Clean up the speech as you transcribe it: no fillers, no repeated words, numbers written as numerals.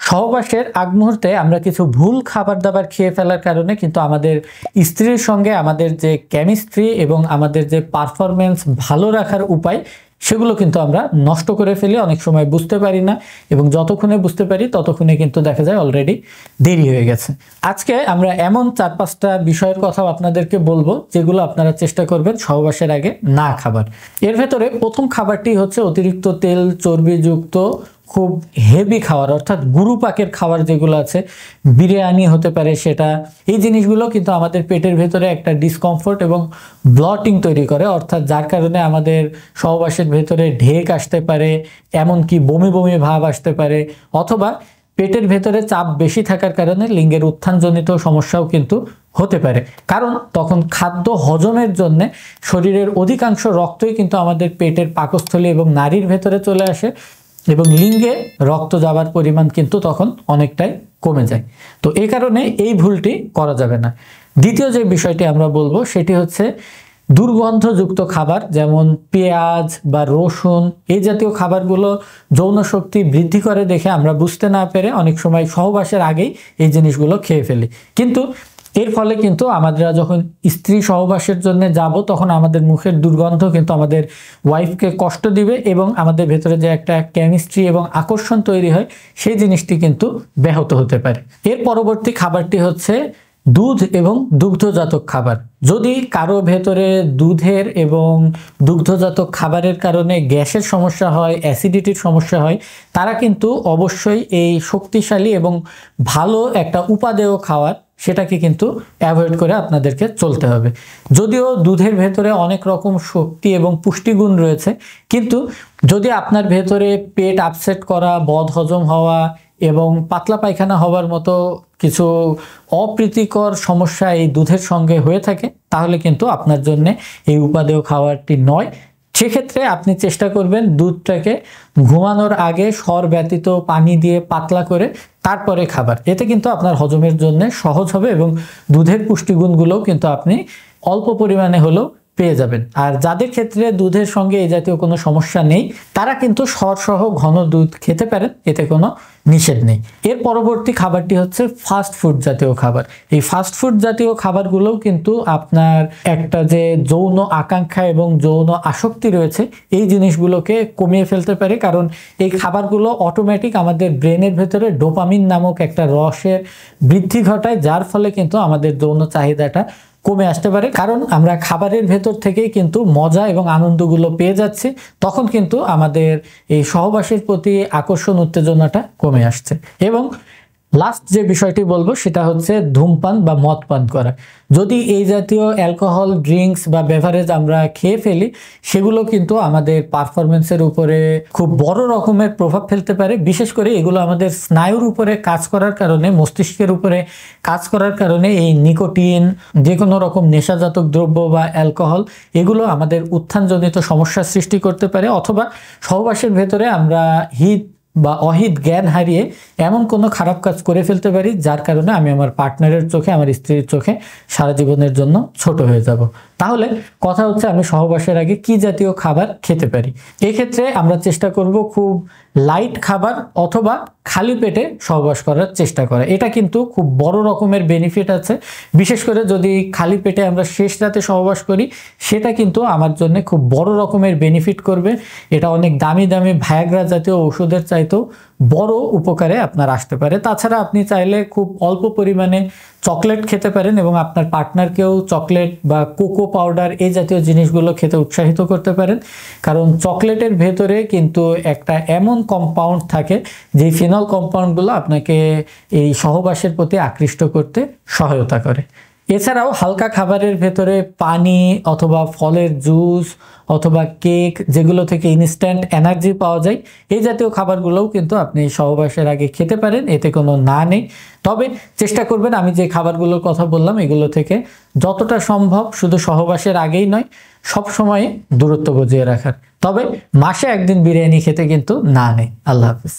সহবাসের আগ মুহূর্তে আমরা কিছু ভুল খাবার দাবার খেয়ে ফেলার কারণে কিন্তু আমাদের স্ত্রীর সঙ্গে আমাদের যে কেমিস্ট্রি এবং আমাদের যে পারফরম্যান্স ভালো রাখার উপায় সেগুলো কিন্তু আমরা নষ্ট করে ফেলি, অনেক সময় বুঝতে পারি না এবং যতক্ষণে বুঝতে পারি ততক্ষণে কিন্তু দেখা যায় অলরেডি দেরি হয়ে গেছে। আজকে আমরা এমন 4-5টা বিষয়ের কথা আপনাদেরকে বলবো যেগুলো আপনারা চেষ্টা করবেন সহবাসের আগে না খাবার। এর ভেতরে প্রথম খাবারটি হচ্ছে অতিরিক্ত তেল চর্বিযুক্ত খুব হেভি খাবার, অর্থাৎ গুরুপাকের খাবার যেগুলো আছে, বিরিয়ানি হতে পারে সেটা। এই জিনিসগুলো কিন্তু আমাদের পেটের ভেতরে একটা ডিসকমফোর্ট এবং ব্লটিং তৈরি করে, অর্থাৎ যার কারণে আমাদের সহবাসের ভেতরে ঢেক আসতে পারে, এমনকি বমি বমি ভাব আসতে পারে, অথবা পেটের ভেতরে চাপ বেশি থাকার কারণে লিঙ্গের উত্থানজনিত সমস্যাও কিন্তু হতে পারে। কারণ তখন খাদ্য হজমের জন্য শরীরের অধিকাংশ রক্তই কিন্তু আমাদের পেটের পাকস্থলী এবং নাড়ির ভেতরে চলে আসে এবং লিঙ্গে রক্ত যাওয়ার পরিমাণ কিন্তু তখন অনেকটাই কমে যায়। তো এই কারণে এই ভুলটি করা যাবে না। দ্বিতীয় যে বিষয়টি আমরা বলবো সেটি হচ্ছে দুর্গন্ধযুক্ত খাবার, যেমন পেঁয়াজ বা রসুন, এই জাতীয় খাবারগুলো যৌন শক্তি বৃদ্ধি করে দেখে আমরা বুঝতে না পেরে অনেক সময় সহবাসের আগেই এই জিনিসগুলো খেয়ে ফেলি। কিন্তু এর ফলে কিন্তু আমরা যখন স্ত্রী সহবাসের জন্য যাব তখন আমাদের মুখের দুর্গন্ধ কিন্তু আমাদের ওয়াইফকে কষ্ট দিবে এবং আমাদের ভেতরে যে একটা কেমিস্ট্রি এবং আকর্ষণ তৈরি হয় সেই জিনিসটি কিন্তু ব্যাহত হতে পারে। এর পরবর্তী খাবারটি হচ্ছে দুধ এবং দুগ্ধজাত খাবার। যদি কারো ভেতরে দুধের এবং দুগ্ধজাত খাবারের কারণে গ্যাসের সমস্যা হয়, অ্যাসিডিটির সমস্যা হয়, তারা কিন্তু অবশ্যই এই শক্তিশালী এবং ভালো একটা উপাদেয় খাবার সেটাকে কিন্তু অ্যাভয়েড করে আপনাদেরকে চলতে হবে। যদিও দুধের ভেতরে অনেক রকম শক্তি এবং পুষ্টিগুণ রয়েছে, কিন্তু যদি আপনার ভেতরে পেট আপসেট করা, বদহজম হওয়া এবং পাতলা পায়খানা হওয়ার মতো কিছু অপ্রীতিকর সমস্যা এই দুধের সঙ্গে হয়ে থাকে, তাহলে কিন্তু আপনার জন্য এই উপাদেয় খাবারটি নয়। সেক্ষেত্রে আপনি চেষ্টা করবেন দুধটাকে ঘুমানোর আগে সর ব্যতীত পানি দিয়ে পাতলা করে তারপরে খাবার। এতে কিন্তু আপনার হজমের জন্য সহজ হবে এবং দুধের পুষ্টিগুণগুলোও কিন্তু আপনি অল্প পরিমাণে হলেও পেয়ে যাবেন। আর যাদের ক্ষেত্রে দুধের সঙ্গে এই জাতীয় কোনো সমস্যা নেই তারা কিন্তু সরসহ ঘন দুধ খেতে পারেন, এতে কোনো নিষেধ নেই। এর পরবর্তী খাবারটি হচ্ছে ফাস্ট ফুড জাতীয় খাবার। এই ফাস্ট ফুড জাতীয় খাবারগুলোও কিন্তু আপনার একটা যে যৌন আকাঙ্ক্ষা এবং যৌন আসক্তি রয়েছে এই জিনিসগুলোকে কমিয়ে ফেলতে পারে, কারণ এই খাবারগুলো অটোমেটিক আমাদের ব্রেনের ভেতরে ডোপামিন নামক একটা রসের বৃদ্ধি ঘটায়, যার ফলে কিন্তু আমাদের যৌন চাহিদাটা কমে আসতে পারে। কারণ আমরা খাবারের ভেতর থেকেই কিন্তু মজা এবং আনন্দগুলো পেয়ে যাচ্ছি, তখন কিন্তু আমাদের এই সহবাসের প্রতি আকর্ষণ উত্তেজনাটা কমে আসছে। এবং লাস্ট যে বিষয়টি বলবো সেটা হচ্ছে ধূমপান বা মদ পান করা। যদি এই জাতীয় অ্যালকোহল ড্রিঙ্কস বা বেভারেজ আমরা খেয়ে ফেলি, সেগুলো কিন্তু আমাদের পারফরমেন্সের উপরে খুব বড় রকমের প্রভাব ফেলতে পারে। বিশেষ করে এগুলো আমাদের স্নায়ুর উপরে কাজ করার কারণে, মস্তিষ্কের উপরে কাজ করার কারণে এই নিকোটিন, যে কোনো রকম নেশাজাতক দ্রব্য বা অ্যালকোহল, এগুলো আমাদের উত্থানজনিত সমস্যার সৃষ্টি করতে পারে, অথবা সহবাসের ভেতরে আমরা হিত বা অহিত জ্ঞান হারিয়ে এমন কোনো খারাপ কাজ করে ফেলতে পারি যার কারণে আমি আমার পার্টনারের চোখে, আমার স্ত্রীর চোখে সারা জীবনের জন্য ছোট হয়ে যাব। তাহলে কথা হচ্ছে আমি সহবাসের আগে কি জাতীয় খাবার খেতে পারি। এক্ষেত্রে আমরা চেষ্টা করব খুব লাইট খাবার অথবা খালি পেটে সহবাস করার চেষ্টা করা। এটা কিন্তু খুব বড় রকমের বেনিফিট আছে। বিশেষ করে যদি খালি পেটে আমরা শেষ রাতে সহবাস করি, সেটা কিন্তু আমার জন্য খুব বড় রকমের বেনিফিট করবে। এটা অনেক দামি দামি ভায়াগ্রা জাতীয় ওষুধের চাইতেও বড় উপকারে আপনার আসতে পারে। তাছাড়া আপনি চাইলে খুব অল্প পরিমাণে চকলেট খেতে পারেন এবং আপনার পার্টনারকেও চকলেট বা কোকো পাউডার এই জাতীয় জিনিসগুলো খেতে উৎসাহিত করতে পারেন, কারণ চকলেটের ভেতরে কিন্তু একটা এমন কম্পাউন্ড থাকে যে ফিনল কম্পাউন্ডগুলো আপনাকে এই সহবাসের প্রতি আকৃষ্ট করতে সহায়তা করে। এছাড়াও হালকা খাবারের ভেতরে পানি অথবা ফলের জুস অথবা কেক, যেগুলো থেকে ইনস্ট্যান্ট এনার্জি পাওয়া যায়, এই জাতীয় খাবারগুলোও কিন্তু আপনি সহবাসের আগে খেতে পারেন, এতে কোনো না নেই। তবে চেষ্টা করবেন আমি যে খাবারগুলোর কথা বললাম এগুলো থেকে যতটা সম্ভব শুধু সহবাসের আগেই নয়, সব সময় দূরত্ব বজিয়ে রাখার। তবে মাসে একদিন বিরিয়ানি খেতে কিন্তু না নেই। আল্লাহ হাফিজ।